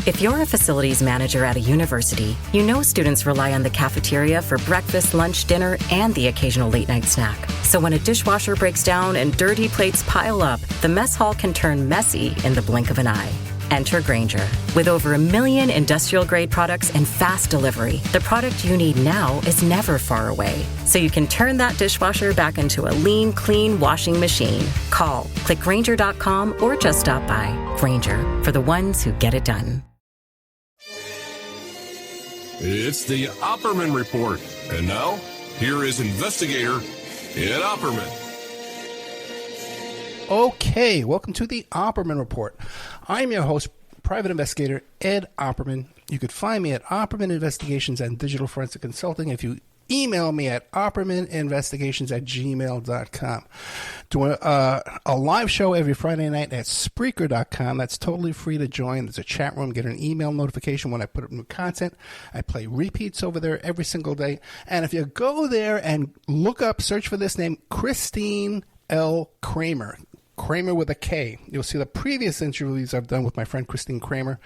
If you're a facilities manager at a university, you know students rely on the cafeteria for breakfast, lunch, dinner, and the occasional late-night snack. So when a dishwasher breaks down and dirty plates pile up, the mess hall can turn messy in the blink of an eye. Enter Grainger. With over 1 million industrial-grade products and fast delivery, the product you need now is never far away. So you can turn that dishwasher back into a lean, clean washing machine. Call, click Grainger.com, or just stop by. Grainger, for the ones who get it done. It's the Opperman Report. And now, here is investigator Ed Opperman. Okay, welcome to the Opperman Report. I'm your host, private investigator Ed Opperman. You could find me at Opperman Investigations and Digital Forensic Consulting if you email me at oppermaninvestigations@gmail.com. Do a live show every Friday night at Spreaker.com. That's totally free to join. There's a chat room. Get an email notification when I put up new content. I play repeats over there every single day. And if you go there and search for this name, Christine L. Kramer. Kramer with a K. You'll see the previous interviews I've done with my friend Christine Kramer.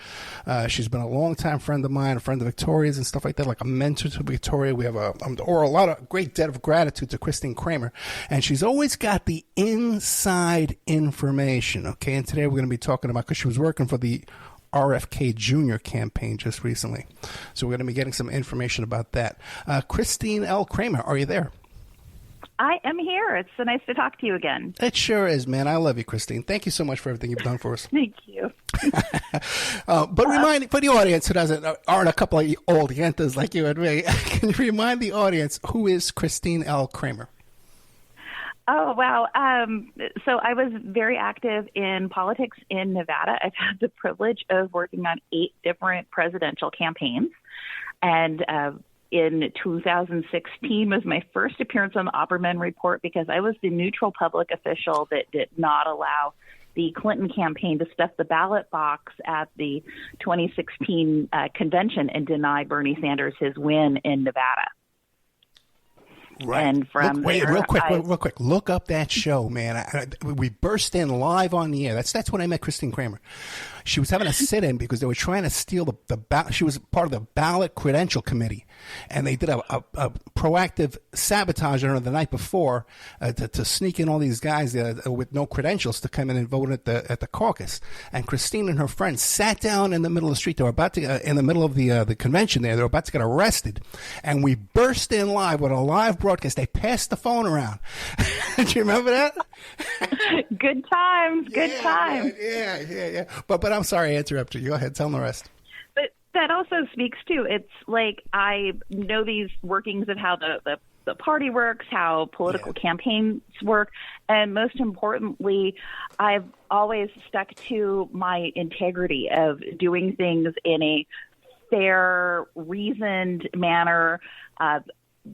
She's been a longtime friend of mine, a friend of Victoria's and stuff like that, like a mentor to Victoria. We have a lot of great debt of gratitude to Christine Kramer. And she's always got the inside information, okay? And today we're going to be talking about, because she was working for the RFK Jr. campaign just recently. So we're going to be getting some information about that. Christine L. Kramer, are you there? I am here. It's so nice to talk to you again. It sure is, man. I love you, Christine. Thank you so much for everything you've done for us. Thank you. But remind for the audience who aren't a couple of old yentas like you and me, can you remind the audience who is Christine L. Kramer? Oh, wow. So I was very active in politics in Nevada. I've had the privilege of working on 8 different presidential campaigns. And in 2016 was my first appearance on the Opperman Report because I was the neutral public official that did not allow the Clinton campaign to stuff the ballot box at the 2016 convention and deny Bernie Sanders his win in Nevada. Right. And from real quick. Look up that show, man. We burst in live on the air. That's when I met Christine Kramer. She was having a sit-in because they were trying to steal the ballot. She was part of the ballot credential committee, and they did a proactive sabotage on her the night before to sneak in all these guys with no credentials to come in and vote at the caucus. And Christine and her friends sat down in the middle of the street. They were about to in the middle of the convention there. They were about to get arrested, and we burst in live with a live broadcast. They passed the phone around. Do you remember that? Good times. Good times. Yeah. But I'm sorry I interrupted you. Go ahead. Tell them the rest. But that also speaks to, it's like I know these workings of how the party works, how political campaigns work, and most importantly, I've always stuck to my integrity of doing things in a fair, reasoned manner.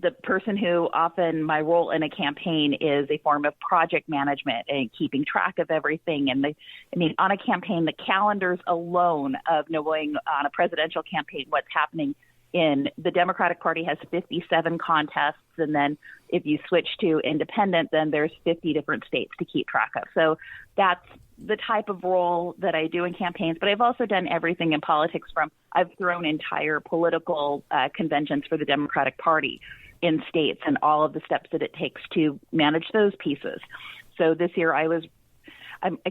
The person who often my role in a campaign is a form of project management and keeping track of everything. And on a campaign, the calendars alone of knowing on a presidential campaign what's happening in the Democratic Party has 57 contests. And then if you switch to independent, then there's 50 different states to keep track of. So that's the type of role that I do in campaigns. But I've also done everything in politics I've thrown entire political conventions for the Democratic Party in states and all of the steps that it takes to manage those pieces. So this year I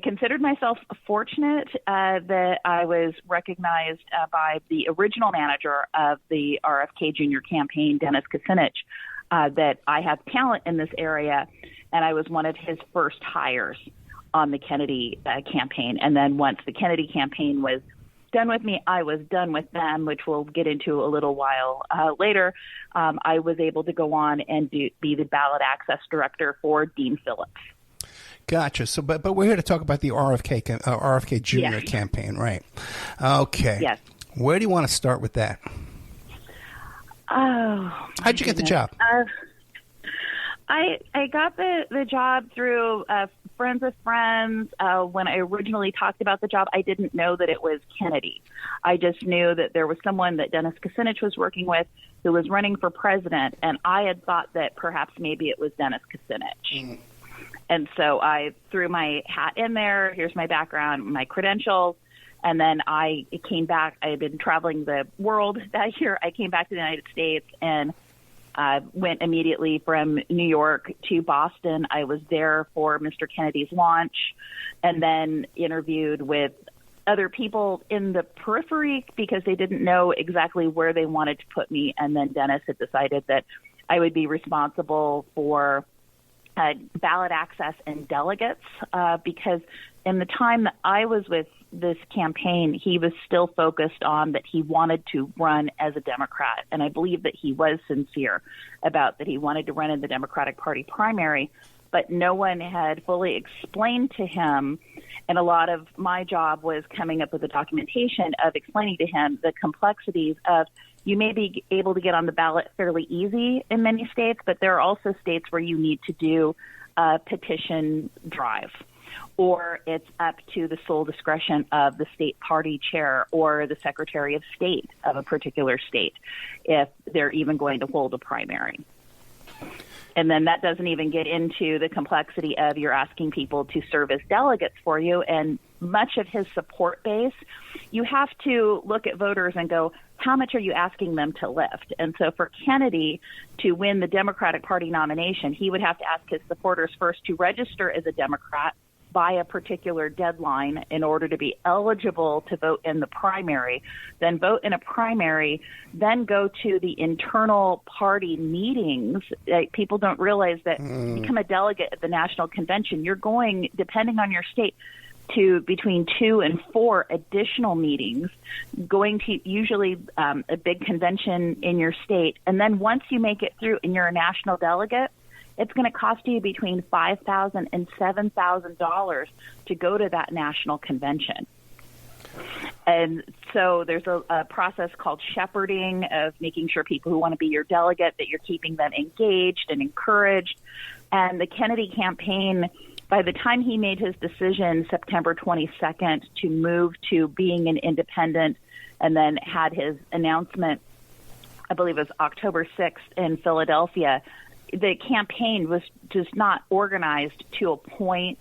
considered myself fortunate that I was recognized by the original manager of the RFK Jr. campaign, Dennis Kucinich, that I have talent in this area, and I was one of his first hires on the Kennedy campaign. And then once the Kennedy campaign was done with me, I was done with them, which we'll get into a little while later. I was able to go on and be the ballot access director for Dean Phillips. Gotcha. So, but we're here to talk about the RFK Jr. campaign, right? Okay. Yes. Where do you want to start with that? Oh, how'd you get the job? I got the job through friends of friends. When I originally talked about the job, I didn't know that it was Kennedy. I just knew that there was someone that Dennis Kucinich was working with who was running for president, and I had thought that perhaps maybe it was Dennis Kucinich. Mm. And so I threw my hat in there. Here's my background, my credentials, And then I came back. I had been traveling the world that year. I came back to the United States and went immediately from New York to Boston. I was there for Mr. Kennedy's launch and then interviewed with other people in the periphery because they didn't know exactly where they wanted to put me. And then Dennis had decided that I would be responsible for ballot access and delegates because in the time that I was with this campaign, he was still focused on that he wanted to run as a Democrat. And I believe that he was sincere about that he wanted to run in the Democratic Party primary, but no one had fully explained to him. And a lot of my job was coming up with the documentation of explaining to him the complexities of you may be able to get on the ballot fairly easy in many states, but there are also states where you need to do a petition drive, or it's up to the sole discretion of the state party chair or the Secretary of State of a particular state if they're even going to hold a primary. And then that doesn't even get into the complexity of you're asking people to serve as delegates for you. And much of his support base, you have to look at voters and go, how much are you asking them to lift? And so for Kennedy to win the Democratic Party nomination, he would have to ask his supporters first to register as a Democrat by a particular deadline in order to be eligible to vote in the primary, then vote in a primary, then go to the internal party meetings. People don't realize that you become a delegate at the national convention. You're going, depending on your state, to between 2 and 4 additional meetings, going to usually a big convention in your state. And then once you make it through and you're a national delegate, it's going to cost you between $5,000 and $7,000 to go to that national convention. And so there's a process called shepherding of making sure people who want to be your delegate, that you're keeping them engaged and encouraged. And the Kennedy campaign, by the time he made his decision September 22nd to move to being an independent and then had his announcement, I believe it was October 6th in Philadelphia, the campaign was just not organized to a point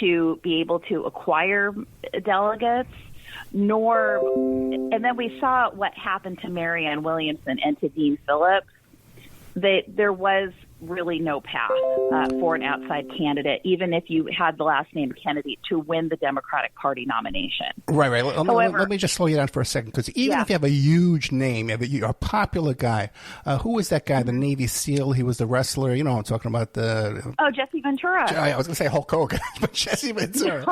to be able to acquire delegates, and then we saw what happened to Marianne Williamson and to Dean Phillips. There was really no path for an outside candidate, even if you had the last name Kennedy, to win the Democratic Party nomination. Right. Let me just slow you down for a second, because even if you have a huge name, you're a popular guy. Who was that guy, the Navy SEAL? He was the wrestler. You know what I'm talking about. Jesse Ventura. I was going to say Hulk Hogan, but Jesse Ventura.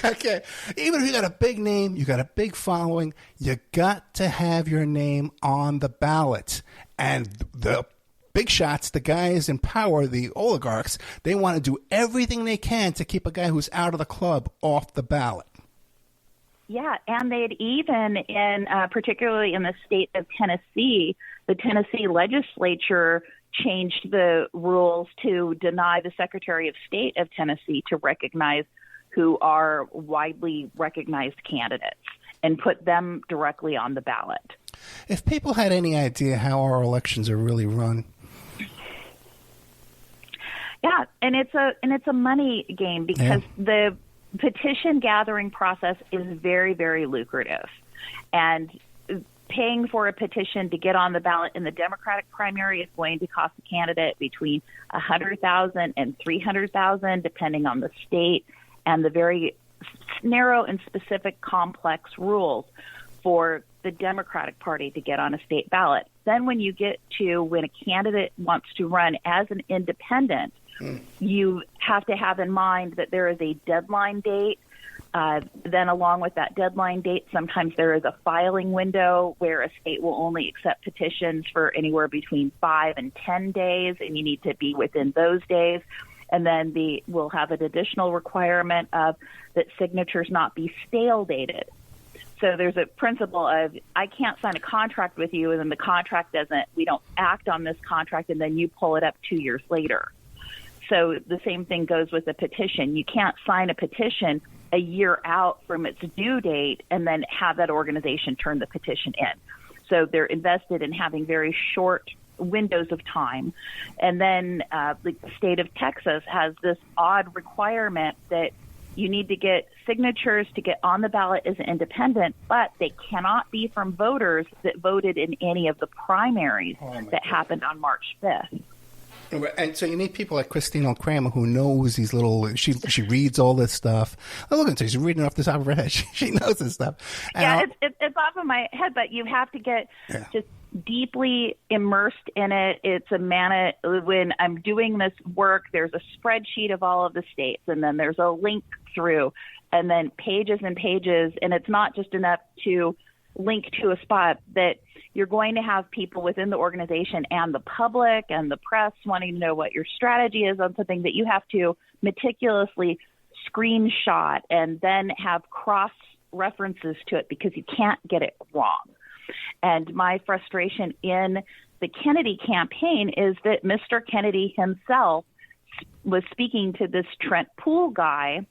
Okay. Even if you got a big name, you got a big following, you got to have your name on the ballot. And the big shots, the guys in power, the oligarchs, they want to do everything they can to keep a guy who's out of the club off the ballot. Yeah, and they'd even, particularly in the state of Tennessee, the Tennessee legislature changed the rules to deny the Secretary of State of Tennessee to recognize who are widely recognized candidates and put them directly on the ballot. If people had any idea how our elections are really run. Yeah, and it's a money game, because the petition gathering process is very, very lucrative. And paying for a petition to get on the ballot in the Democratic primary is going to cost a candidate between $100,000 and $300,000, depending on the state and the very narrow and specific complex rules for the Democratic Party to get on a state ballot. Then when you get to when a candidate wants to run as an independent, you have to have in mind that there is a deadline date. Then along with that deadline date, sometimes there is a filing window where a state will only accept petitions for anywhere between 5 and 10 days, and you need to be within those days. And then we'll have an additional requirement of that signatures not be stale dated. So there's a principle of, I can't sign a contract with you, and then the contract we don't act on this contract, and then you pull it up 2 years later. So the same thing goes with a petition. You can't sign a petition a year out from its due date and then have that organization turn the petition in. So they're invested in having very short windows of time. And then the state of Texas has this odd requirement that you need to get signatures to get on the ballot as an independent, but they cannot be from voters that voted in any of the primaries that happened on March 5th. And so you need people like Kramer who knows these little. She reads all this stuff. Oh, look at her; she's reading it off the top of her head. She knows this stuff. And it's off of my head, but you have to get just deeply immersed in it. It's when I'm doing this work, there's a spreadsheet of all of the states, and then there's a link through, and then pages and pages, and it's not just enough to link to a spot that you're going to have people within the organization and the public and the press wanting to know what your strategy is on something that you have to meticulously screenshot and then have cross references to it because you can't get it wrong. And my frustration in the Kennedy campaign is that Mr. Kennedy himself was speaking to this Trent Poole guy,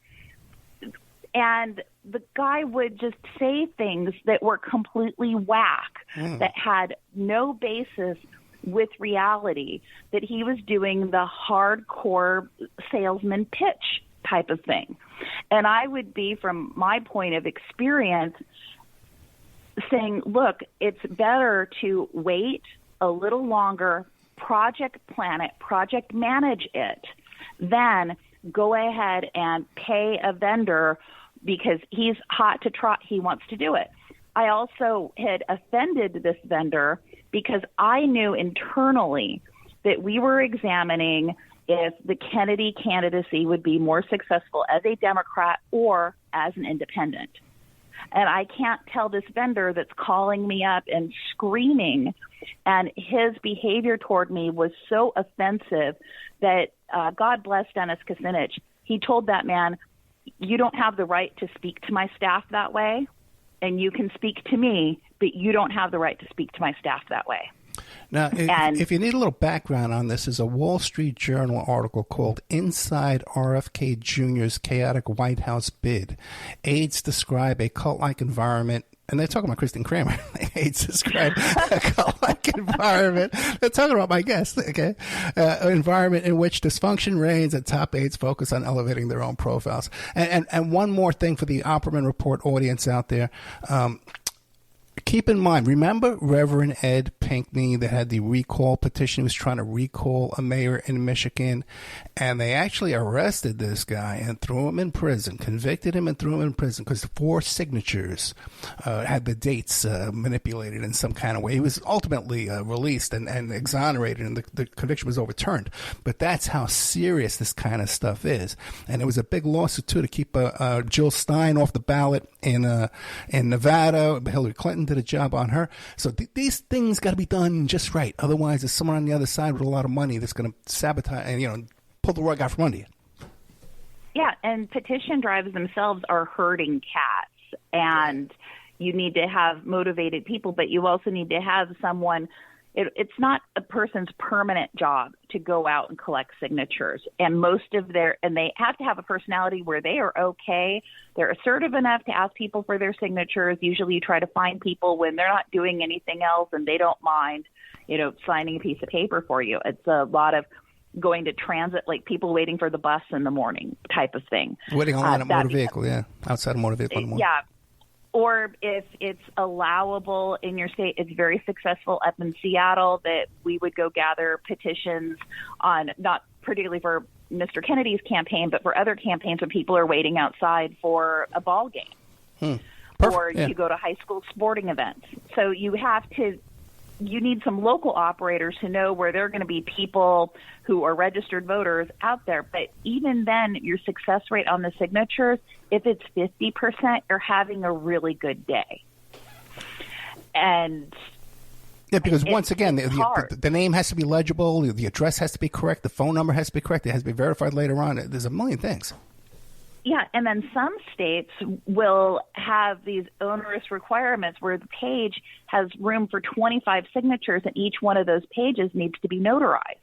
and the guy would just say things that were completely whack, that had no basis with reality, that he was doing the hardcore salesman pitch type of thing. And I would be, from my point of experience, saying, look, it's better to wait a little longer, project plan it, project manage it, than go ahead and pay a vendor because he's hot to trot, he wants to do it. I also had offended this vendor because I knew internally that we were examining if the Kennedy candidacy would be more successful as a Democrat or as an independent. And I can't tell this vendor that's calling me up and screaming, and his behavior toward me was so offensive that God bless Dennis Kucinich. He told that man, you don't have the right to speak to my staff that way, and you can speak to me, but you don't have the right to speak to my staff that way. Now, if you need a little background on this, is a Wall Street Journal article called Inside RFK Jr.'s Chaotic White House Bid. Aides describe a cult-like environment. And they're talking about Kristen Kramer. Aides describe a cult-like environment. They're talking about my guest, okay? Environment in which dysfunction reigns and top aides focus on elevating their own profiles. And one more thing for the Opperman Report audience out there. Keep in mind, remember Reverend Ed Pinkney that had the recall petition? He was trying to recall a mayor in Michigan, and they actually arrested this guy and threw him in prison, convicted him and threw him in prison because the 4 signatures had the dates manipulated in some kind of way. He was ultimately released and exonerated, and the conviction was overturned. But that's how serious this kind of stuff is. And it was a big lawsuit, too, to keep Jill Stein off the ballot in Nevada. Hillary Clinton did a job on her. So these things got to be done just right. Otherwise, there's someone on the other side with a lot of money that's going to sabotage and, pull the rug out from under you. Yeah, and petition drives themselves are herding cats. And you need to have motivated people, but you also need to have someone. It's not a person's permanent job to go out and collect signatures. And they have to have a personality where they are okay. They're assertive enough to ask people for their signatures. Usually you try to find people when they're not doing anything else and they don't mind, signing a piece of paper for you. It's a lot of going to transit, like people waiting for the bus in the morning type of thing. Waiting online at motor vehicle, outside of motor vehicle in the morning. Yeah. Or if it's allowable in your state, it's very successful up in Seattle that we would go gather petitions on, not particularly for Mr. Kennedy's campaign, but for other campaigns when people are waiting outside for a ball game. Or you go to high school sporting events. So you need some local operators who know where there are going to be people who are registered voters out there. But even then, your success rate on the signatures, if it's 50%, you're having a really good day. And because once again, the name has to be legible, the address has to be correct, the phone number has to be correct, it has to be verified later on. There's a million things. Yeah, and then some states will have these onerous requirements where the page has room for 25 signatures, and each one of those pages needs to be notarized.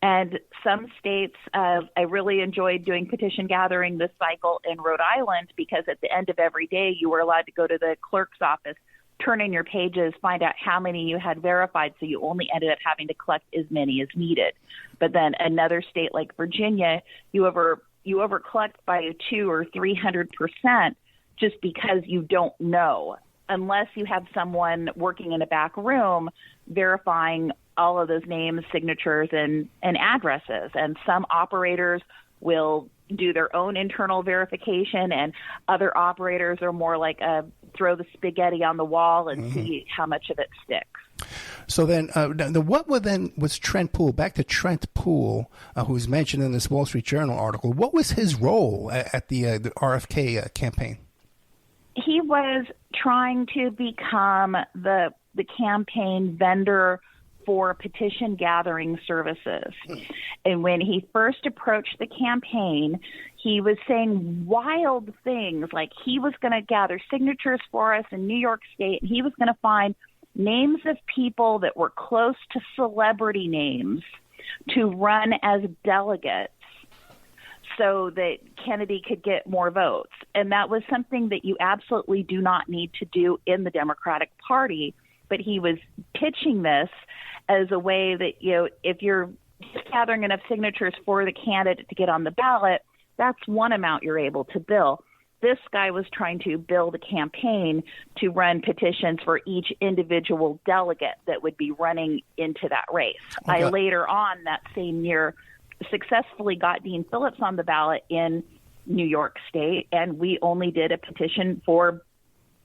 And some states, I really enjoyed doing petition gathering this cycle in Rhode Island because at the end of every day, you were allowed to go to the clerk's office, turn in your pages, find out how many you had verified, so you only ended up having to collect as many as needed. But then another state like Virginia, you you overcollect by 200 or 300% just because you don't know, unless you have someone working in a back room verifying all of those names, signatures, and addresses. And some operators will do their own internal verification, and other operators are more like throw the spaghetti on the wall and see how much of it sticks. So then, was Trent Poole? Back to Trent Poole, who's mentioned in this Wall Street Journal article. What was his role at the RFK campaign? He was trying to become the campaign vendor for petition gathering services. And when he first approached the campaign, he was saying wild things like he was going to gather signatures for us in New York State, and he was going to find names of people that were close to celebrity names to run as delegates so that Kennedy could get more votes. And that was something that you absolutely do not need to do in the Democratic Party. But he was pitching this as a way that, if you're just gathering enough signatures for the candidate to get on the ballot, that's one amount you're able to bill. This guy was trying to build a campaign to run petitions for each individual delegate that would be running into that race. Okay. I later on that same year successfully got Dean Phillips on the ballot in New York State, and we only did a petition for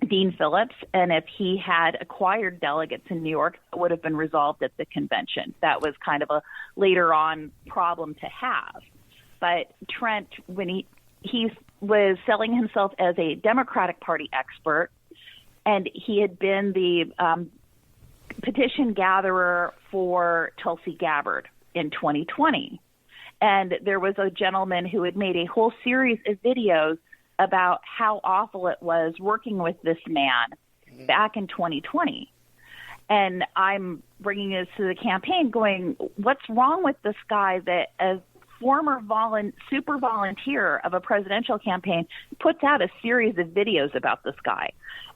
Dean Phillips, and if he had acquired delegates in New York, that would have been resolved at the convention. That was kind of a later on problem to have. But Trent, when he was selling himself as a Democratic Party expert, and he had been the petition gatherer for Tulsi Gabbard in 2020. And there was a gentleman who had made a whole series of videos about how awful it was working with this man back in 2020. And I'm bringing this to the campaign going, what's wrong with this guy that a former super volunteer of a presidential campaign puts out a series of videos about this guy?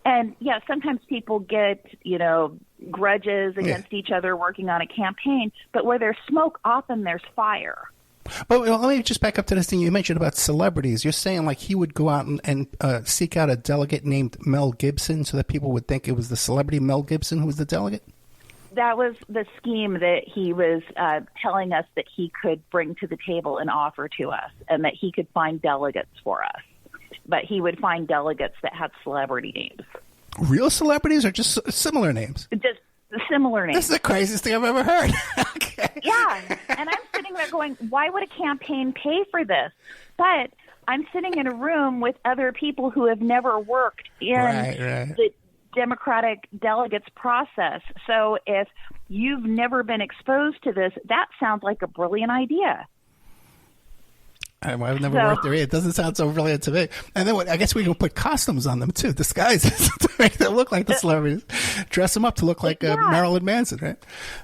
And, yeah, sometimes people get, grudges against each other working on a campaign, but where there's smoke, often there's fire. But let me just back up to this thing you mentioned about celebrities. You're saying like he would go out and seek out a delegate named Mel Gibson so that people would think it was the celebrity Mel Gibson who was the delegate? That was the scheme that he was telling us that he could bring to the table and offer to us, and that he could find delegates for us. But he would find delegates that had celebrity names. Real celebrities or just similar names? Just similar names. This is the craziest thing I've ever heard. Okay. Yeah, and I'm sitting there going, why would a campaign pay for this? But I'm sitting in a room with other people who have never worked in the Democratic delegates process. So if you've never been exposed to this, that sounds like a brilliant idea. I've never worked there. It doesn't sound so brilliant to me. And then I guess we can put costumes on them, too, disguises to make them look like the celebrities. Dress them up to look like Marilyn Manson, right?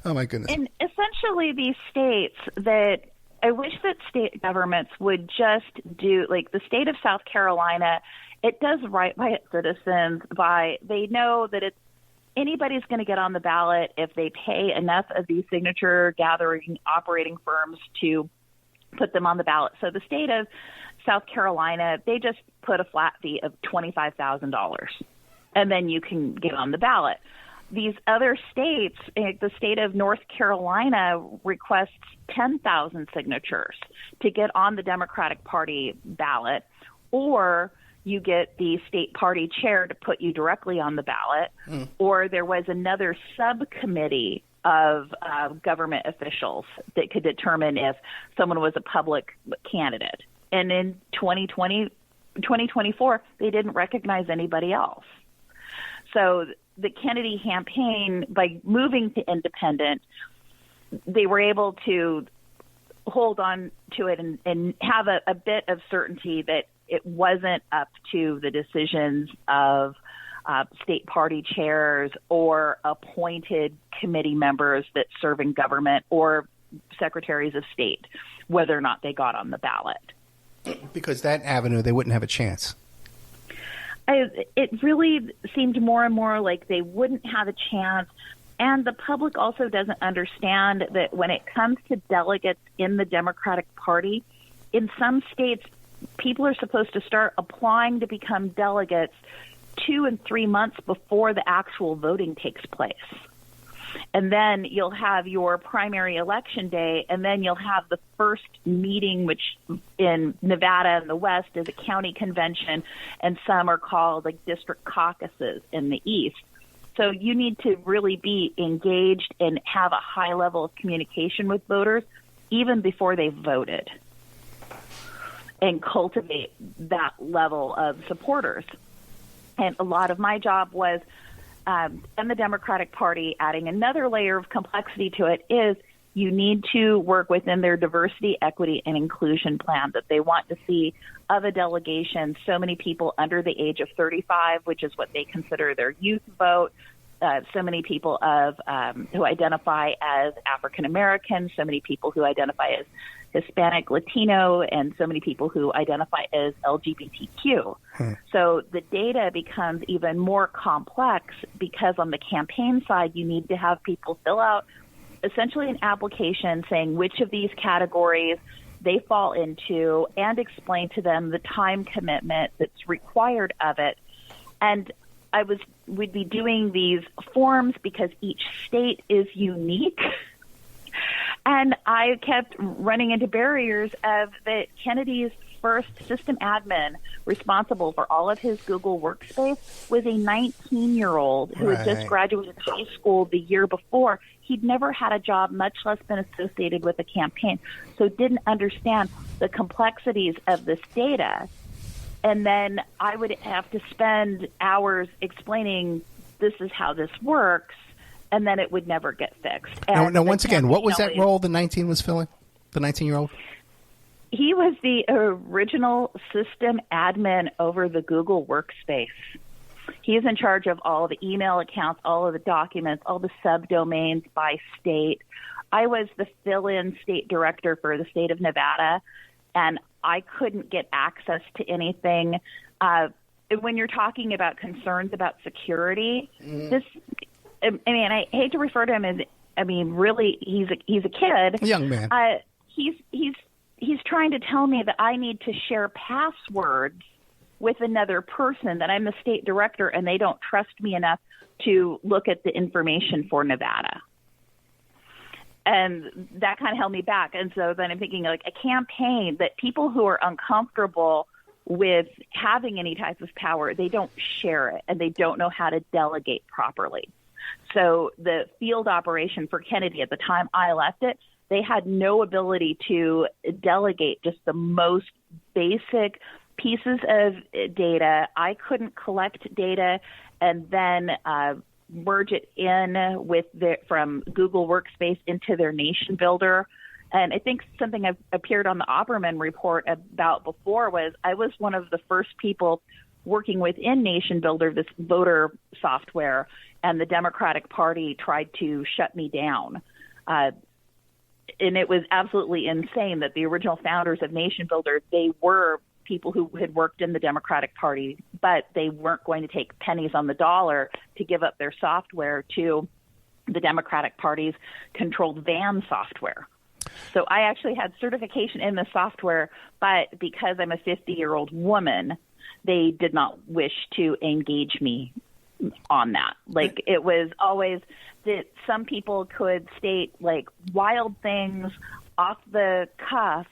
Oh, my goodness. And essentially these states that I wish that state governments would just do, like the state of South Carolina, it does right by its citizens they know that anybody's going to get on the ballot if they pay enough of these signature gathering operating firms to put them on the ballot. So the state of South Carolina, they just put a flat fee of $25,000, and then you can get on the ballot. These other states, the state of North Carolina requests 10,000 signatures to get on the Democratic Party ballot, or you get the state party chair to put you directly on the ballot, or there was another subcommittee of government officials that could determine if someone was a public candidate. And in 2024, they didn't recognize anybody else. So the Kennedy campaign, by moving to independent, they were able to hold on to it and have a bit of certainty that it wasn't up to the decisions of state party chairs or appointed committee members that serve in government or secretaries of state, whether or not they got on the ballot. Because that avenue, they wouldn't have a chance. It really seemed more and more like they wouldn't have a chance. And the public also doesn't understand that when it comes to delegates in the Democratic Party, in some states, people are supposed to start applying to become delegates 2 and 3 months before the actual voting takes place. And then you'll have your primary election day, and then you'll have the first meeting, which in Nevada in the West is a county convention, and some are called like district caucuses in the East. So you need to really be engaged and have a high level of communication with voters even before they've voted, and cultivate that level of supporters. And a lot of my job was, and the Democratic Party, adding another layer of complexity to it, is you need to work within their diversity, equity, and inclusion plan that they want to see of a delegation. So many people under the age of 35, which is what they consider their youth vote. So many people who identify as African American, so many people who identify as Hispanic, Latino, and so many people who identify as LGBTQ. So the data becomes even more complex because on the campaign side, you need to have people fill out essentially an application saying which of these categories they fall into and explain to them the time commitment that's required of it. And we'd be doing these forms because each state is unique. And I kept running into barriers of that Kennedy's first system admin responsible for all of his Google Workspace was a 19-year-old who had just graduated high school the year before. He'd never had a job, much less been associated with a campaign, so didn't understand the complexities of this data. And then I would have to spend hours explaining this is how this works, and then it would never get fixed. Now, once again, what was that role the 19 was filling? The 19-year-old? He was the original system admin over the Google Workspace. He is in charge of all the email accounts, all of the documents, all the subdomains by state. I was the fill-in state director for the state of Nevada, and I couldn't get access to anything. When you're talking about concerns about security, I hate to refer to him as, really, he's a kid. A young man. He's trying to tell me that I need to share passwords with another person, that I'm the state director, and they don't trust me enough to look at the information for Nevada. And that kind of held me back. And so then I'm thinking, like, a campaign that people who are uncomfortable with having any type of power, they don't share it, and they don't know how to delegate properly. So the field operation for Kennedy at the time I left it, they had no ability to delegate just the most basic pieces of data. I couldn't collect data and then merge it in with from Google Workspace into their nation builder. And I think something I've appeared on the Opperman report about before was I was one of the first people working within Nation Builder, this voter software, and the Democratic Party tried to shut me down. And it was absolutely insane that the original founders of Nation Builder, they were people who had worked in the Democratic Party, but they weren't going to take pennies on the dollar to give up their software to the Democratic Party's controlled van software. So I actually had certification in the software, but because I'm a 50-year-old woman, they did not wish to engage me on that. Like, it was always that some people could state like wild things off the cuff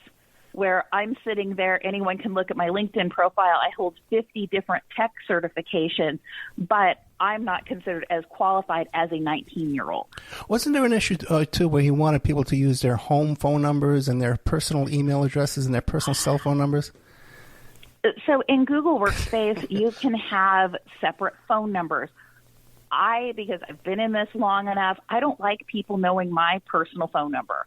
where I'm sitting there, anyone can look at my LinkedIn profile. I hold 50 different tech certifications, but I'm not considered as qualified as a 19-year-old. Wasn't there an issue, too, where he wanted people to use their home phone numbers and their personal email addresses and their personal cell phone numbers? So in Google Workspace, you can have separate phone numbers. Because I've been in this long enough, I don't like people knowing my personal phone number.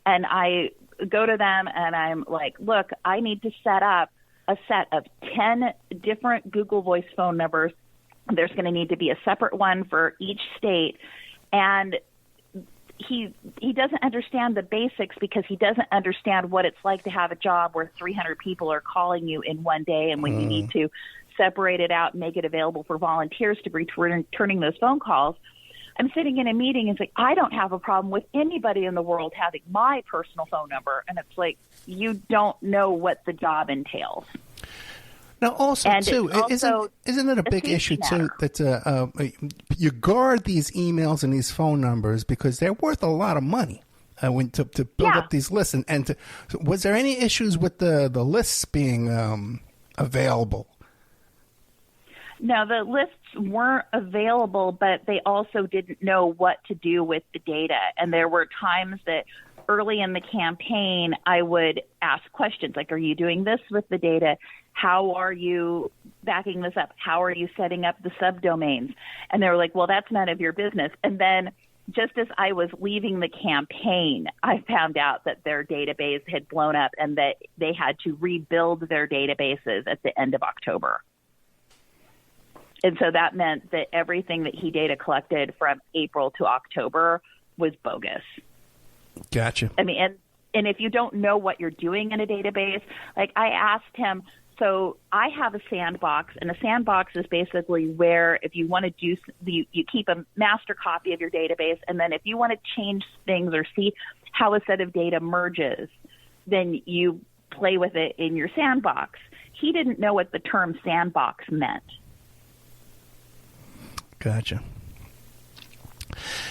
And I go to them and I'm like, look, I need to set up a set of 10 different Google Voice phone numbers. There's going to need to be a separate one for each state. And he doesn't understand the basics because he doesn't understand what it's like to have a job where 300 people are calling you in one day, and when you need to separate it out and make it available for volunteers to be returning those phone calls. I'm sitting in a meeting and it's like, I don't have a problem with anybody in the world having my personal phone number. And it's like, you don't know what the job entails. Now, also, And too, it's also isn't it a big safety issue, matter. too, that you guard these emails and these phone numbers because they're worth a lot of money to build up these lists? Was there any issues with the lists being available? No, the lists weren't available, but they also didn't know what to do with the data. And there were times that early in the campaign, I would ask questions like, are you doing this with the data? How are you backing this up? How are you setting up the subdomains? And they were like, well, that's none of your business. And then just as I was leaving the campaign, I found out that their database had blown up and that they had to rebuild their databases at the end of October. And so that meant that everything that he data collected from April to October was bogus. Gotcha. I mean, and if you don't know what you're doing in a database, like I asked him, so I have a sandbox, and a sandbox is basically where if you want to do, you keep a master copy of your database, and then if you want to change things or see how a set of data merges, then you play with it in your sandbox. He didn't know what the term sandbox meant. Gotcha.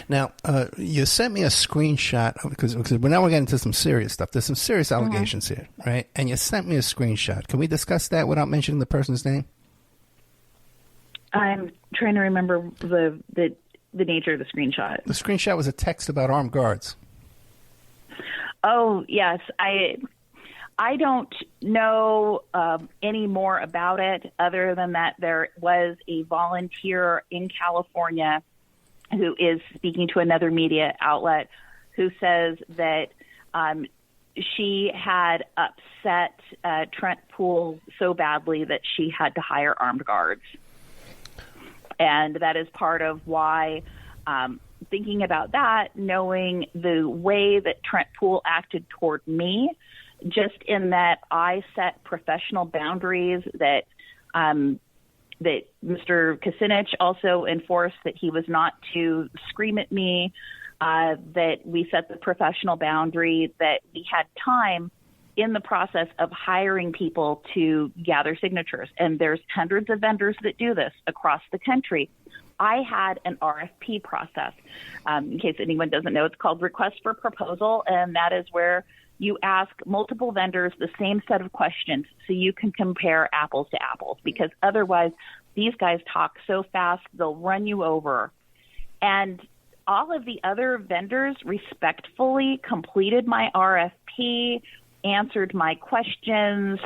Now, you sent me a screenshot because now we're getting into some serious stuff. There's some serious allegations here, right? And you sent me a screenshot. Can we discuss that without mentioning the person's name? I'm trying to remember the nature of the screenshot. The screenshot was a text about armed guards. Oh, yes. I don't know any more about it other than that there was a volunteer in California who is speaking to another media outlet who says that she had upset Trent Poole so badly that she had to hire armed guards. And that is part of why, thinking about that, knowing the way that Trent Poole acted toward me, just in that I set professional boundaries that that Mr. Kucinich also enforced, that he was not to scream at me, that we set the professional boundary, that we had time in the process of hiring people to gather signatures. And there's hundreds of vendors that do this across the country. I had an RFP process. In case anyone doesn't know, it's called Request for Proposal, and that is where you ask multiple vendors the same set of questions so you can compare apples to apples, because otherwise these guys talk so fast they'll run you over. And all of the other vendors respectfully completed my RFP, answered my questions.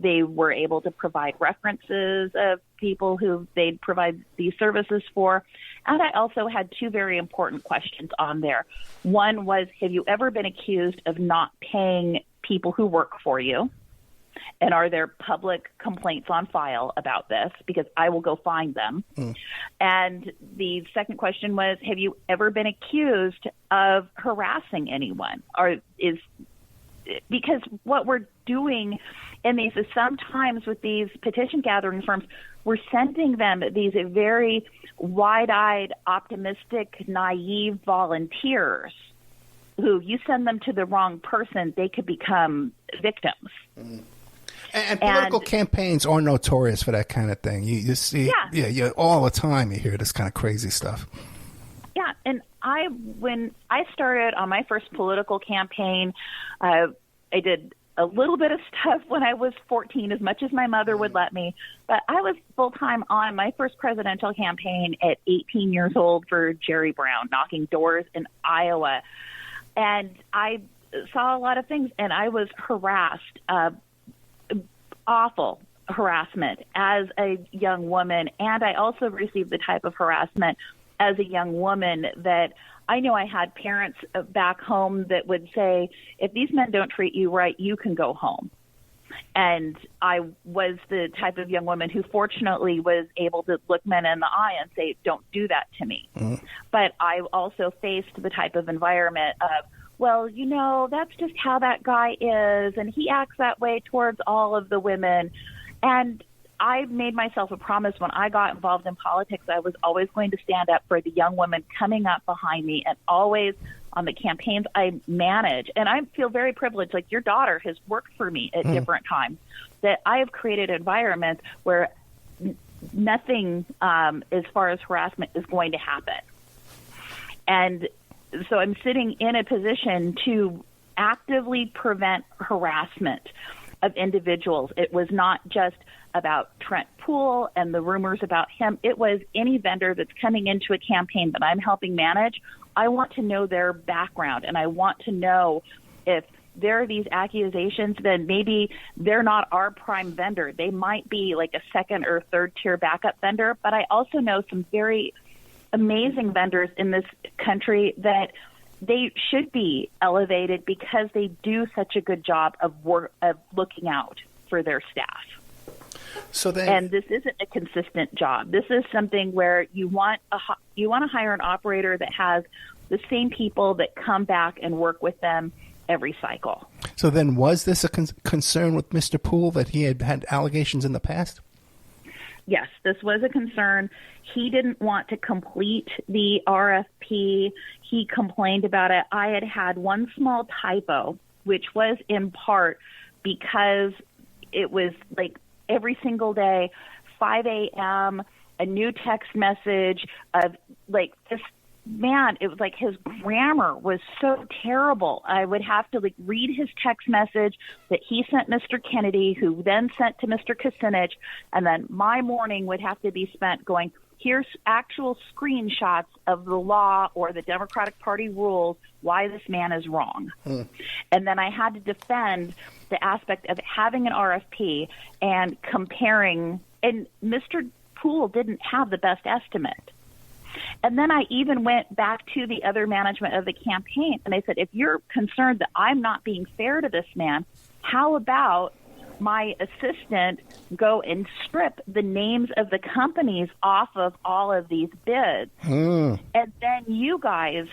They were able to provide references of people who they'd provide these services for. And I also had two very important questions on there. One was, have you ever been accused of not paying people who work for you? And are there public complaints on file about this? Because I will go find them. And the second question was, have you ever been accused of harassing anyone? Because what we're doing in these is sometimes with these petition gathering firms, we're sending them these very wide-eyed, optimistic, naive volunteers who you send them to the wrong person, they could become victims. And political campaigns are notorious for that kind of thing. You see, all the time you hear this kind of crazy stuff. Yeah, and when I started on my first political campaign, I did a little bit of stuff when I was 14, as much as my mother would let me. But I was full-time on my first presidential campaign at 18 years old for Jerry Brown, knocking doors in Iowa. And I saw a lot of things, and I was harassed, awful harassment as a young woman. And I also received the type of harassment as a young woman that I know I had parents back home that would say, if these men don't treat you right, you can go home. And I was the type of young woman who fortunately was able to look men in the eye and say, don't do that to me. But I also faced the type of environment of, well, you know, that's just how that guy is, and he acts that way towards all of the women. And I made myself a promise when I got involved in politics, I was always going to stand up for the young women coming up behind me, and always on the campaigns I manage. And I feel very privileged, like your daughter has worked for me at different times, that I have created environments where nothing as far as harassment is going to happen. And so I'm sitting in a position to actively prevent harassment of individuals. It was not just about Trent Poole and the rumors about him. It was any vendor that's coming into a campaign that I'm helping manage. I want to know their background, and I want to know if there are these accusations, then maybe they're not our prime vendor. They might be like a second or third tier backup vendor. But I also know some very amazing vendors in this country that they should be elevated because they do such a good job of looking out for their staff. And this isn't a consistent job. This is something where you want to hire an operator that has the same people that come back and work with them every cycle. So then, was this a concern with Mr. Poole that he had allegations in the past? Yes, this was a concern. He didn't want to complete the RFP. He complained about it. I had one small typo, which was in part because it was like every single day, 5 a.m., a new text message of like this. Man, it was like his grammar was so terrible. I would have to read his text message that he sent Mr. Kennedy, who then sent to Mr. Kucinich, and then my morning would have to be spent going, here's actual screenshots of the law or the Democratic Party rules, why this man is wrong. And then I had to defend the aspect of having an RFP and comparing, and Mr. Poole didn't have the best estimate. And then I even went back to the other management of the campaign, and I said, if you're concerned that I'm not being fair to this man, how about my assistant go and strip the names of the companies off of all of these bids? And then you guys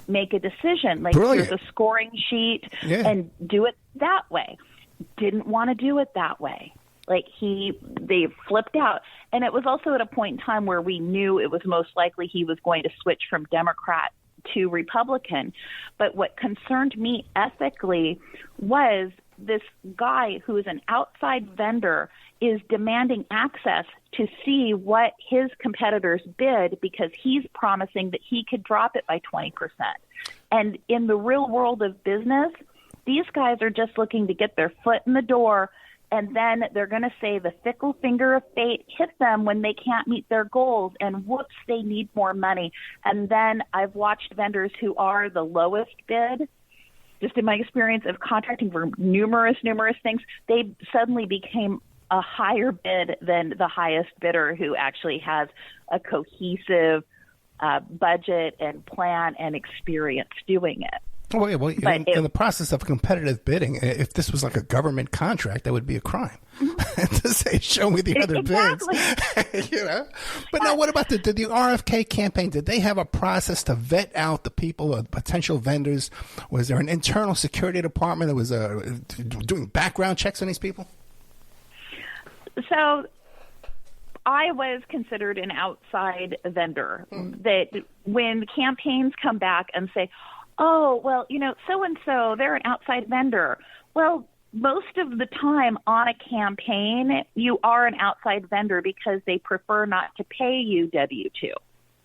make a decision. Like, Brilliant. here's a scoring sheet, and do it that way. Didn't want to do it that way. Like, they flipped out. And it was also at a point in time where we knew it was most likely he was going to switch from Democrat to Republican. But what concerned me ethically was this guy who is an outside vendor is demanding access to see what his competitors bid because he's promising that he could drop it by 20%. And in the real world of business, these guys are just looking to get their foot in the door, and then they're going to say the fickle finger of fate hit them when they can't meet their goals, and whoops, they need more money. And then I've watched vendors who are the lowest bid, just in my experience of contracting for numerous things, they suddenly became a higher bid than the highest bidder who actually has a cohesive budget and plan and experience doing it. Well, in the process of competitive bidding, if this was like a government contract, that would be a crime. To say, show me the other bids. But now, what about the RFK campaign? Did they have a process to vet out the people, potential vendors? Was there an internal security department that was doing background checks on these people? So I was considered an outside vendor. That when campaigns come back and say, oh, well, so-and-so, they're an outside vendor. Well, most of the time on a campaign, you are an outside vendor because they prefer not to pay you W-2.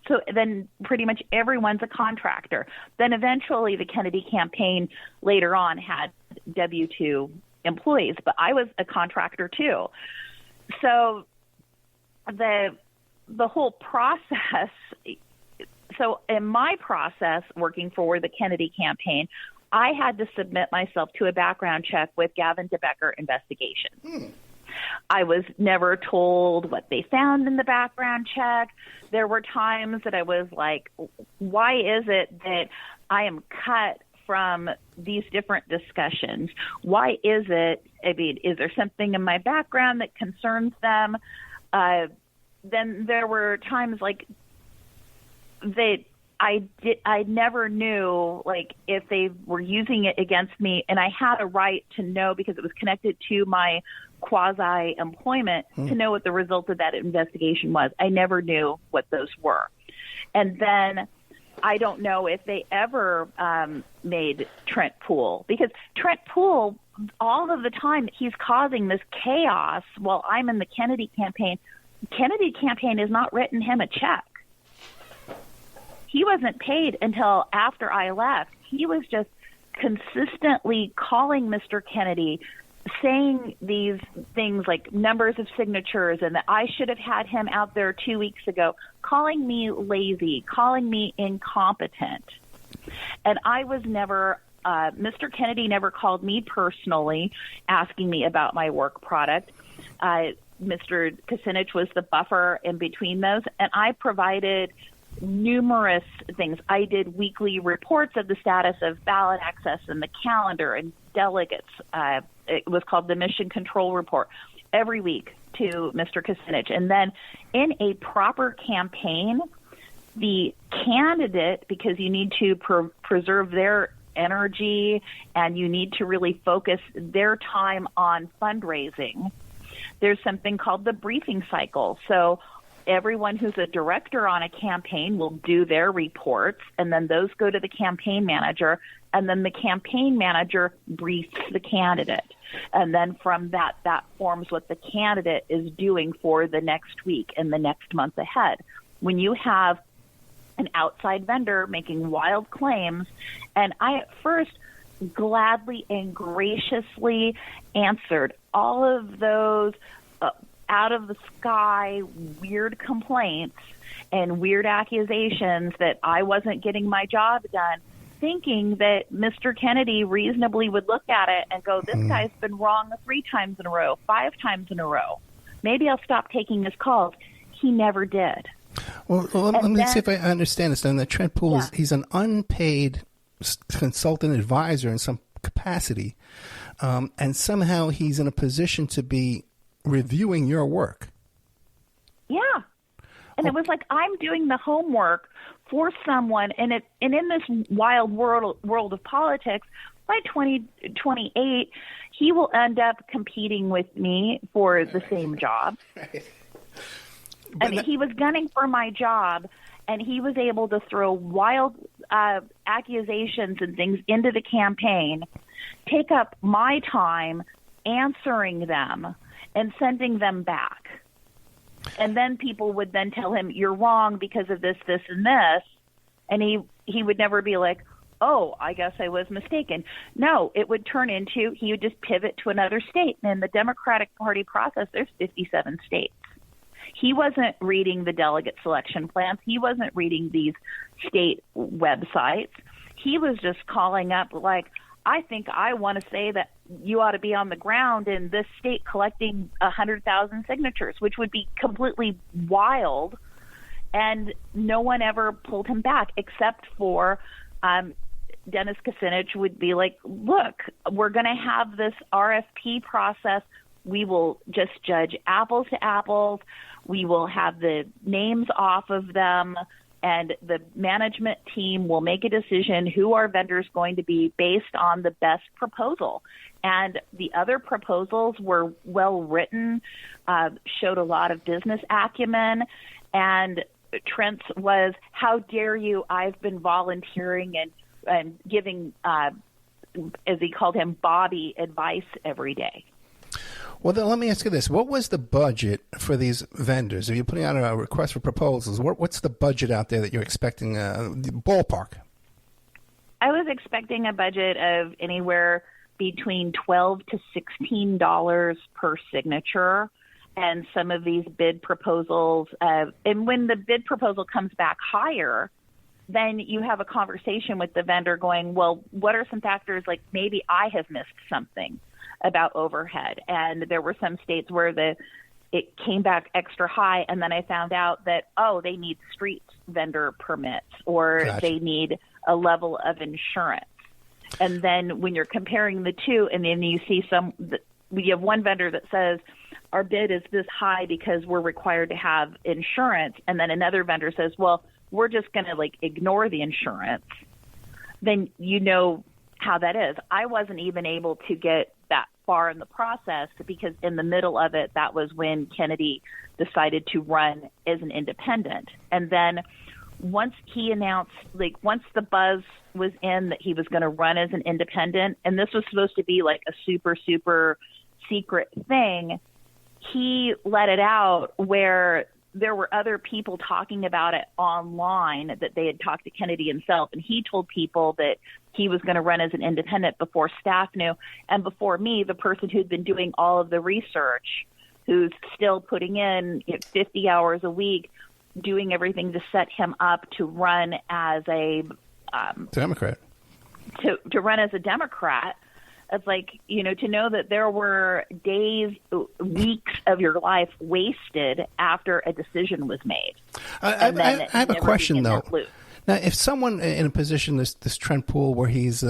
So then pretty much everyone's a contractor. Then eventually the Kennedy campaign later on had W-2 employees, but I was a contractor too. So the whole process. So in my process working for the Kennedy campaign, I had to submit myself to a background check with Gavin DeBecker Investigation. I was never told what they found in the background check. There were times that I was like, why is it that I am cut from these different discussions? Why is it? I mean, is there something in my background that concerns them? Then there were times like that I never knew, like, if they were using it against me, and I had a right to know because it was connected to my quasi-employment to know what the result of that investigation was. I never knew what those were. And then I don't know if they ever made Trent Poole, because Trent Poole, all of the time, he's causing this chaos while I'm in the Kennedy campaign. Kennedy campaign has not written him a check. He wasn't paid until after I left. He was just consistently calling Mr. Kennedy, saying these things like numbers of signatures and that I should have had him out there 2 weeks ago, calling me lazy, calling me incompetent. And I was never, Mr. Kennedy never called me personally asking me about my work product. Mr. Kucinich was the buffer in between those, and I provided numerous things. I did weekly reports of the status of ballot access and the calendar and delegates. It was called the Mission Control Report every week to Mr. Kucinich. And then in a proper campaign, the candidate, because you need to preserve their energy and you need to really focus their time on fundraising, there's something called the briefing cycle. So everyone who's a director on a campaign will do their reports, and then those go to the campaign manager, and then the campaign manager briefs the candidate. And then from that forms what the candidate is doing for the next week and the next month ahead. When you have an outside vendor making wild claims, and I at first gladly and graciously answered all of those out of the sky weird complaints and weird accusations that I wasn't getting my job done, thinking that Mr. Kennedy reasonably would look at it and go, this guy's been wrong 3 times in a row, 5 times in a row. Maybe I'll stop taking his calls. He never did. Well, let me see if I understand this. Then that Trent Poole, he's an unpaid consultant advisor in some capacity, and somehow he's in a position to be reviewing your work. Yeah. And it was like, I'm doing the homework for someone, and in this wild world of politics, by 2028, he will end up competing with me for the same job. Right. I mean, he was gunning for my job, and he was able to throw wild accusations and things into the campaign, take up my time answering them and sending them back. And then people would then tell him, you're wrong because of this, this, and this. And he would never be like, oh, I guess I was mistaken. No, it would turn into, he would just pivot to another state. And in the Democratic Party process, there's 57 states. He wasn't reading the delegate selection plans. He wasn't reading these state websites. He was just calling up like, I think I want to say that you ought to be on the ground in this state collecting 100,000 signatures, which would be completely wild. And no one ever pulled him back except for Dennis Kucinich would be like, look, we're going to have this RFP process. We will just judge apples to apples. We will have the names off of them, and the management team will make a decision who our vendor is going to be based on the best proposal. And the other proposals were well written, showed a lot of business acumen, and Trent's was, how dare you, I've been volunteering and giving, as he called him, Bobby advice every day. Well, then let me ask you this. What was the budget for these vendors? Are you putting out a request for proposals? What's the budget out there that you're expecting, ballpark? I was expecting a budget of anywhere between $12 to $16 per signature. And some of these bid proposals, and when the bid proposal comes back higher, then you have a conversation with the vendor going, well, what are some factors, like maybe I have missed something about overhead. And there were some states where it came back extra high, and then I found out that, oh, they need street vendor permits, or Gotcha. They need a level of insurance. And then when you're comparing the two, and then you see we have one vendor that says, our bid is this high because we're required to have insurance. And then another vendor says, well, we're just going to like ignore the insurance, then you know how that is. I wasn't even able to get that far in the process because in the middle of it, that was when Kennedy decided to run as an independent. And then once he announced, like once the buzz was in that he was going to run as an independent, and this was supposed to be like a super, super secret thing, he let it out where there were other people talking about it online that they had talked to Kennedy himself. And he told people that he was going to run as an independent before staff knew. And before me, the person who'd been doing all of the research, who's still putting in 50 hours a week, doing everything to set him up to run as a Democrat. To run as a Democrat. It's like, you know, to know that there were days, weeks of your life wasted after a decision was made. I have a question, though. Now, if someone in a position, this Trent Poole, where he's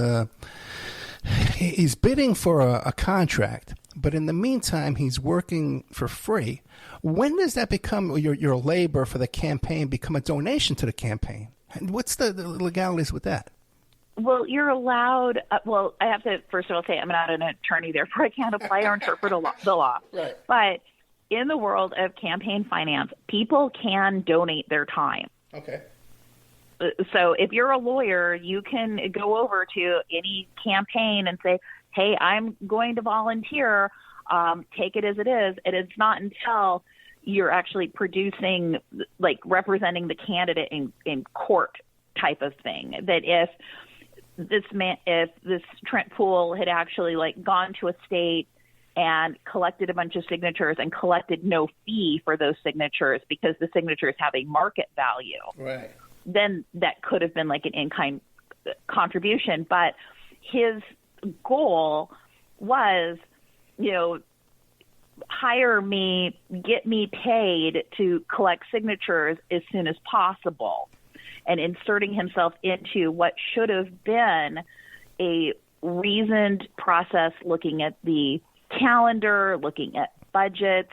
bidding for a contract, but in the meantime, he's working for free, when does that become your labor for the campaign become a donation to the campaign? And what's the legalities with that? Well, you're allowed. Well, I have to first of all say I'm not an attorney, therefore I can't apply or interpret the law. Right. But in the world of campaign finance, people can donate their time. Okay. So if you're a lawyer, you can go over to any campaign and say, "Hey, I'm going to volunteer. Take it as it is." And it's not until you're actually producing, like representing the candidate in court type of thing, that if this Trent Poole had actually like gone to a state and collected a bunch of signatures and collected no fee for those signatures because the signatures have a market value, right, then that could have been like an in-kind contribution. But his goal was, you know, hire me, get me paid to collect signatures as soon as possible, and inserting himself into what should have been a reasoned process, looking at the calendar, looking at budgets.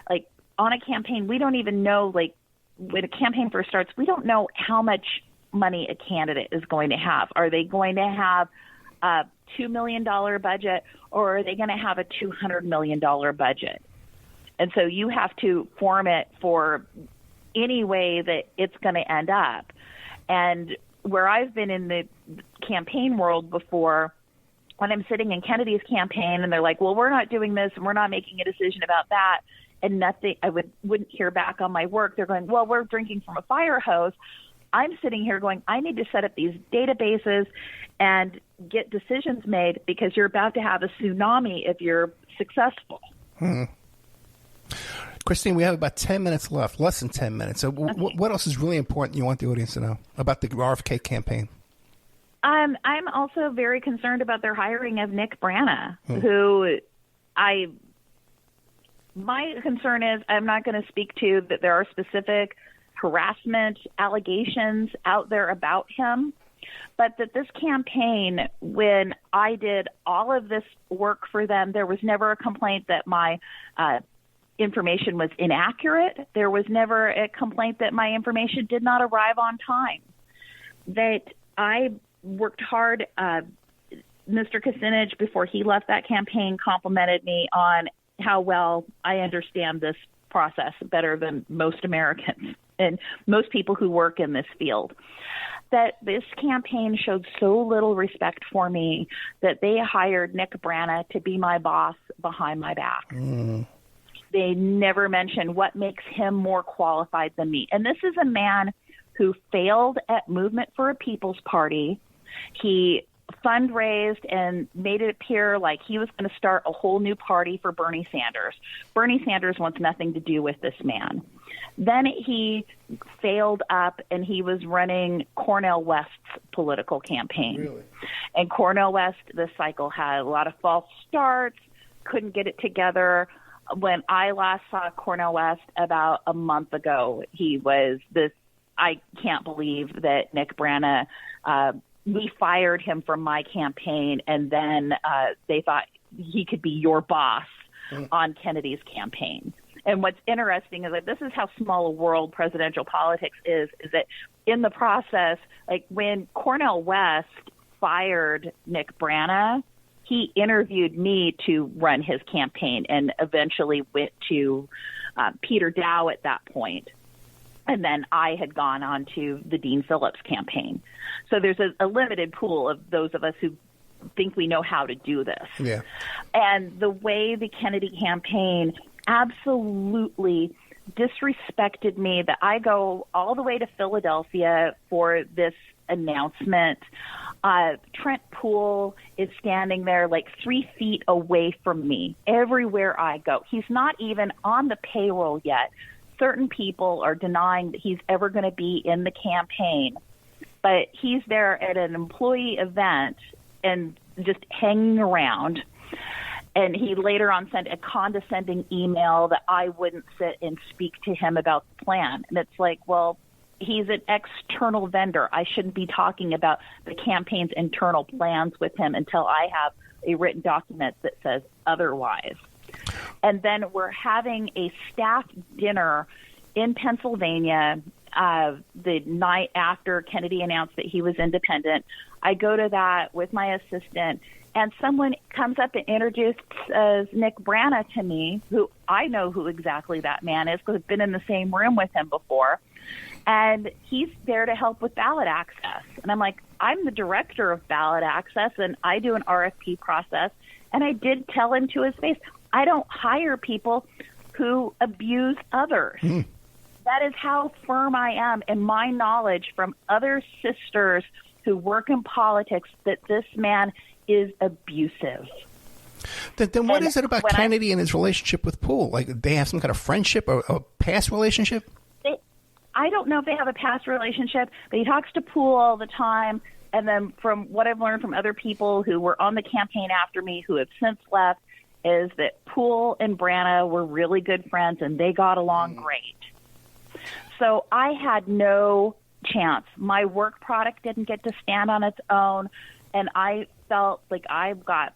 Like on a campaign, we don't even know, like when a campaign first starts, we don't know how much money a candidate is going to have. Are they going to have a $2 million budget, or are they going to have a $200 million budget? And so you have to form it for any way that it's going to end up. And where I've been in the campaign world before, when I'm sitting in Kennedy's campaign and they're like, well, we're not doing this and we're not making a decision about that, and nothing, I wouldn't hear back on my work. They're going, well, we're drinking from a fire hose. I'm sitting here going, I need to set up these databases and get decisions made, because you're about to have a tsunami if you're successful. Christine, we have about 10 minutes left, less than 10 minutes. So what else is really important you want the audience to know about the RFK campaign? I'm also very concerned about their hiring of Nick Brana, who my concern is, I'm not going to speak to that there are specific harassment allegations out there about him, but that this campaign, when I did all of this work for them, there was never a complaint that my information was inaccurate. There was never a complaint that my information did not arrive on time. That I worked hard. Mr. Kucinich, before he left that campaign, complimented me on how well I understand this process better than most Americans and most people who work in this field. That this campaign showed so little respect for me that they hired Nick Brana to be my boss behind my back. They never mentioned what makes him more qualified than me. And this is a man who failed at Movement for a People's Party. He fundraised and made it appear like he was going to start a whole new party for Bernie Sanders. Bernie Sanders wants nothing to do with this man. Then he failed up and he was running Cornel West's political campaign. Really? And Cornel West, this cycle, had a lot of false starts, couldn't get it together. When I last saw Cornel West about a month ago, he was this, I can't believe that Nick Brana, we fired him from my campaign, and then they thought he could be your boss on Kennedy's campaign. And what's interesting is that this is how small a world presidential politics is that in the process, like when Cornel West fired Nick Brana, he interviewed me to run his campaign and eventually went to Peter Dow at that point. And then I had gone on to the Dean Phillips campaign. So there's a limited pool of those of us who think we know how to do this. Yeah. And the way the Kennedy campaign absolutely disrespected me, that I go all the way to Philadelphia for this announcement. Trent Poole is standing there like 3 feet away from me everywhere I go. He's not even on the payroll yet. Certain people are denying that he's ever going to be in the campaign, but he's there at an employee event and just hanging around. And he later on sent a condescending email that I wouldn't sit and speak to him about the plan. And it's like, well, he's an external vendor. I shouldn't be talking about the campaign's internal plans with him until I have a written document that says otherwise. And then we're having a staff dinner in Pennsylvania the night after Kennedy announced that he was independent. I go to that with my assistant, and someone comes up and introduces Nick Brana to me, who I know who exactly that man is because I've been in the same room with him before. And he's there to help with ballot access. And I'm like, I'm the director of ballot access, and I do an RFP process. And I did tell him to his face, I don't hire people who abuse others. That is how firm I am in my knowledge from other sisters who work in politics that this man is abusive. Then what is it about Kennedy and his relationship with Poole? Like, they have some kind of friendship or a past relationship? I don't know if they have a past relationship, but he talks to Poole all the time. And then from what I've learned from other people who were on the campaign after me who have since left is that Poole and Brana were really good friends and they got along great. So I had no chance. My work product didn't get to stand on its own, and I felt like I got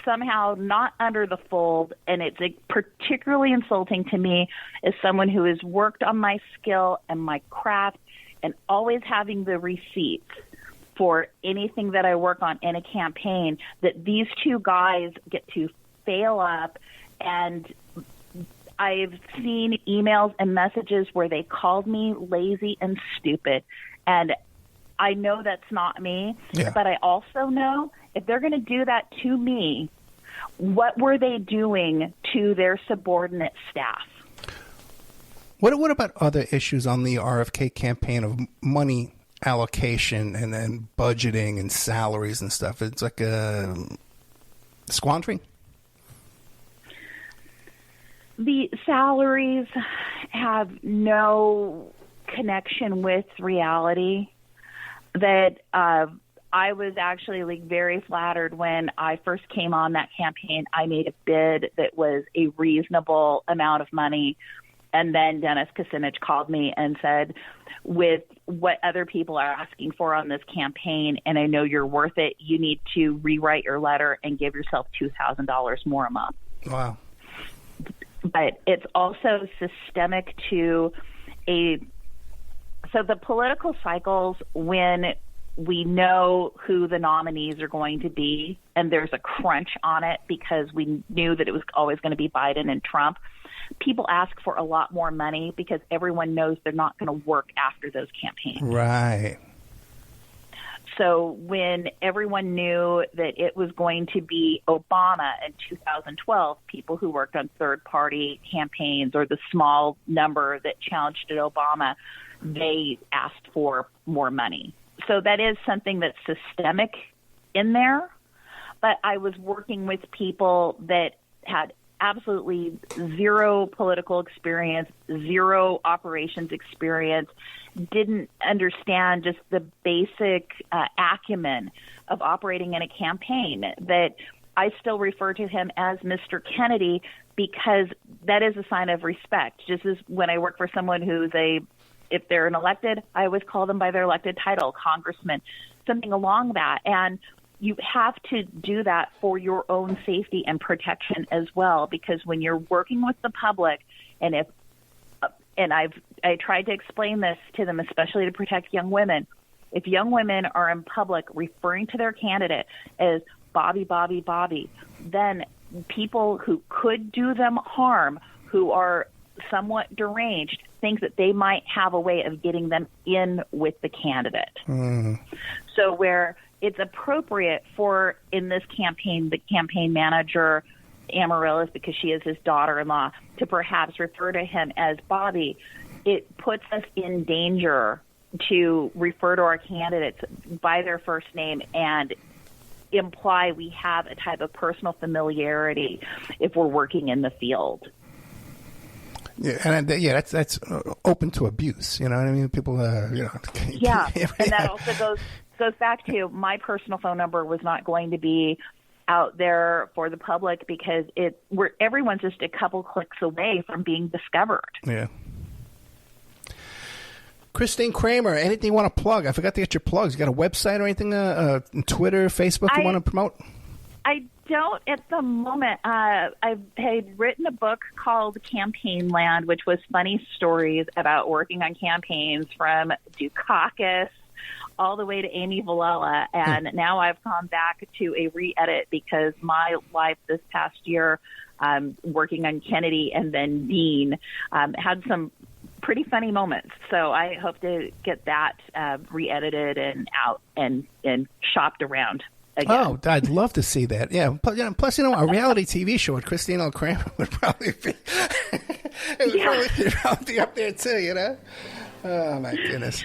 somehow not under the fold, and it's particularly insulting to me as someone who has worked on my skill and my craft and always having the receipts for anything that I work on in a campaign, that these two guys get to fail up. And I've seen emails and messages where they called me lazy and stupid. And I know that's not me, but I also know if they're going to do that to me, what were they doing to their subordinate staff? What about other issues on the RFK campaign of money allocation and then budgeting and salaries and stuff? It's like a squandering. The salaries have no connection with reality. That I was actually like very flattered when I first came on that campaign. I made a bid that was a reasonable amount of money. And then Dennis Kucinich called me and said, with what other people are asking for on this campaign, and I know you're worth it, you need to rewrite your letter and give yourself $2,000 more a month. Wow. But it's also systemic to so the political cycles, when we know who the nominees are going to be, and there's a crunch on it because we knew that it was always going to be Biden and Trump, people ask for a lot more money because everyone knows they're not going to work after those campaigns. Right. So when everyone knew that it was going to be Obama in 2012, people who worked on third-party campaigns or the small number that challenged Obama, they asked for more money. So that is something that's systemic in there. But I was working with people that had absolutely zero political experience, zero operations experience, didn't understand just the basic acumen of operating in a campaign. That I still refer to him as Mr. Kennedy because that is a sign of respect. Just as when I work for someone who's if they're an elected, I always call them by their elected title, congressman, something along that. And you have to do that for your own safety and protection as well, because when you're working with the public, I tried to explain this to them, especially to protect young women. If young women are in public referring to their candidate as Bobby, Bobby, Bobby, then people who could do them harm, who are somewhat deranged, think that they might have a way of getting them in with the candidate. So where it's appropriate for, in this campaign, the campaign manager, Amaryllis, because she is his daughter-in-law, to perhaps refer to him as Bobby, it puts us in danger to refer to our candidates by their first name and imply we have a type of personal familiarity if we're working in the field. Yeah, and that's open to abuse. You know what I mean? People, Yeah, and that also goes back to my personal phone number was not going to be out there for the public because everyone's just a couple clicks away from being discovered. Yeah. Christine Kramer, anything you want to plug? I forgot to get your plugs. You got a website or anything? Twitter, Facebook you want to promote? I don't at the moment. I had written a book called Campaign Land, which was funny stories about working on campaigns from Dukakis all the way to Amy Villela. And now I've gone back to a re-edit because my life this past year, working on Kennedy and then Dean, had some pretty funny moments. So I hope to get that re-edited and out and shopped around again. Oh, I'd love to see that. Yeah. Plus, a reality TV show with Christine L. Kramer would probably be, probably be up there too, Oh, my goodness.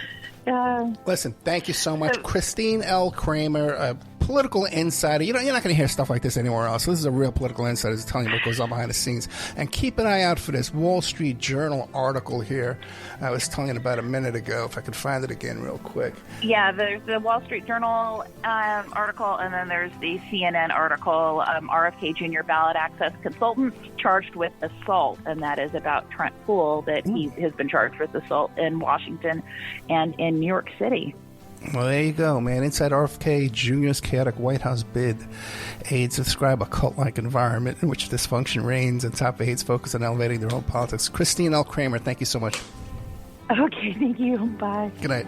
Listen, thank you so much. Christine L. Kramer, a political insider. You're not going to hear stuff like this anywhere else. This is a real political insider who's telling you what goes on behind the scenes. And keep an eye out for this Wall Street Journal article here I was telling you about a minute ago, if I could find it again real quick. Yeah, there's the Wall Street Journal article, and then there's the CNN article, RFK Jr. ballot access consultant charged with assault, and that is about Trent Poole, that he has been charged with assault in Washington and in New York City. Well, there you go, man. Inside RFK Jr.'s chaotic White House bid, aides describe a cult-like environment in which dysfunction reigns and top aides focus on elevating their own politics. Christine L. Kramer, thank you so much. Okay, thank you. Bye. Good night.